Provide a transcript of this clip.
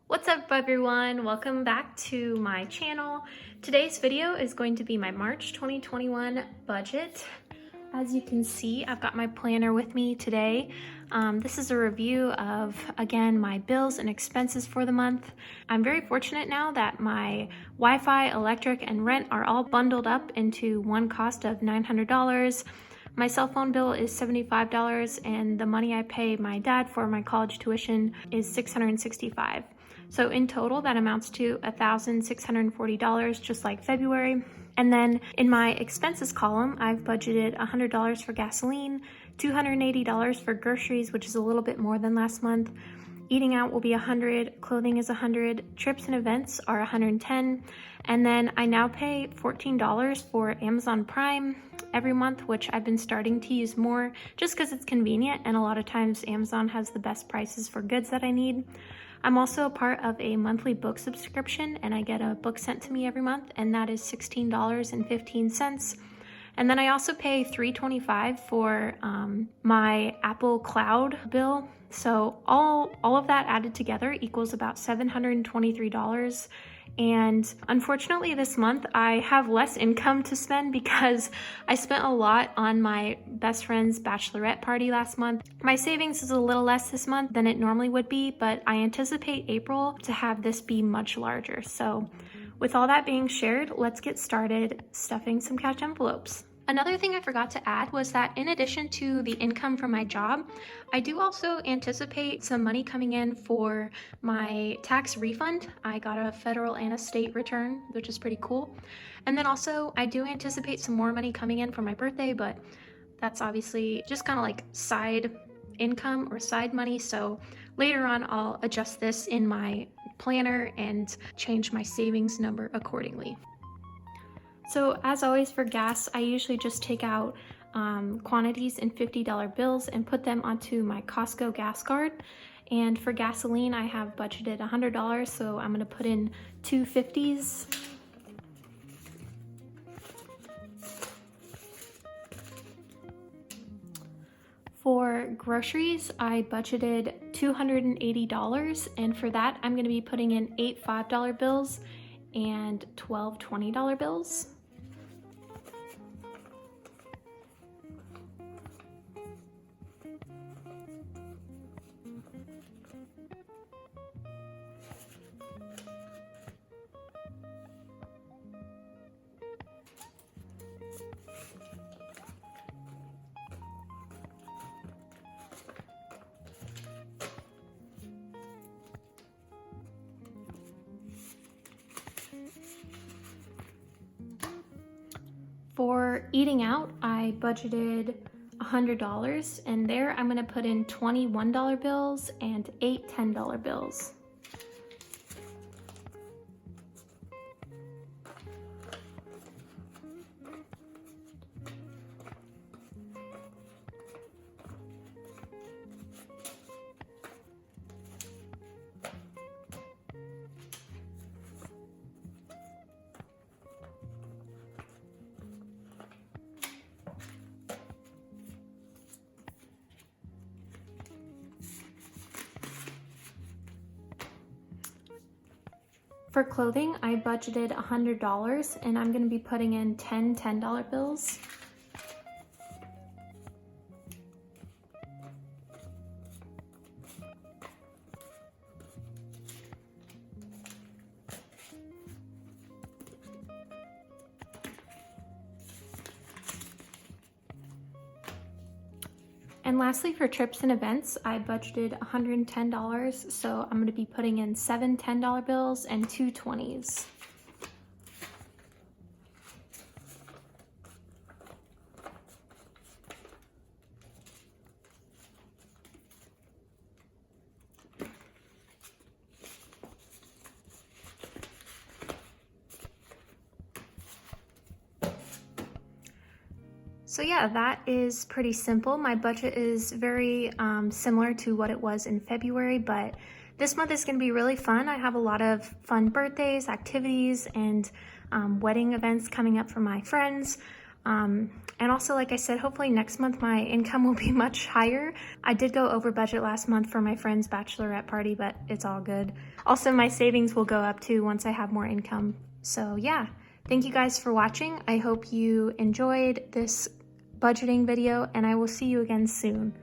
What's up everyone? Welcome back to my channel. Today's video is going to be my March 2021 budget. As you can see, I've got my planner with me today. This is a review of, again, my bills and expenses for the month. I'm very fortunate now that my Wi-Fi, electric, and rent are all bundled up into one cost of $900. My cell phone bill is $75, and the money I pay my dad for my college tuition is $665. So in total, that amounts to $1,640, just like February. And then in my expenses column, I've budgeted $100 for gasoline, $280 for groceries, which is a little bit more than last month. Eating out will be $100, clothing is $100, trips and events are $110, and then I now pay $14 for Amazon Prime every month, which I've been starting to use more just because it's convenient, and a lot of times Amazon has the best prices for goods that I need. I'm also a part of a monthly book subscription, and I get a book sent to me every month, and that is $16.15. And then I also pay $325 for my Apple Cloud bill. So all of that added together equals about $723. And unfortunately this month I have less income to spend because I spent a lot on my best friend's bachelorette party last month. My savings is a little less this month than it normally would be, but I anticipate April to have this be much larger. So with all that being shared, let's get started stuffing some cash envelopes. Another thing I forgot to add was that in addition to the income from my job, I do also anticipate some money coming in for my tax refund. I got a federal and a state return, which is pretty cool. And then also I do anticipate some more money coming in for my birthday, but that's obviously just kind of like side income or side money. So later on, I'll adjust this in my planner and change my savings number accordingly. So as always for gas, I usually just take out quantities in $50 bills and put them onto my Costco gas card. And for gasoline, I have budgeted $100, so I'm gonna put in two 50s. For groceries, I budgeted $280, and for that, I'm gonna be putting in 8 $5 bills and 12 $20 bills. For eating out, I budgeted $100, and there I'm gonna put in 20 $1 bills and 8 $10 bills. For clothing, I budgeted $100, and I'm going to be putting in 10 $10 bills. And lastly, for trips and events, I budgeted $110, so I'm going to be putting in 7 $10 bills and 2 20s. So yeah, that is pretty simple. My budget is very similar to what it was in February, but this month is going to be really fun. I have a lot of fun birthdays, activities, and wedding events coming up for my friends. And also, like I said, hopefully next month my income will be much higher. I did go over budget last month for my friend's bachelorette party, but it's all good. Also, my savings will go up too once I have more income. So yeah, thank you guys for watching. I hope you enjoyed this budgeting video, and I will see you again soon.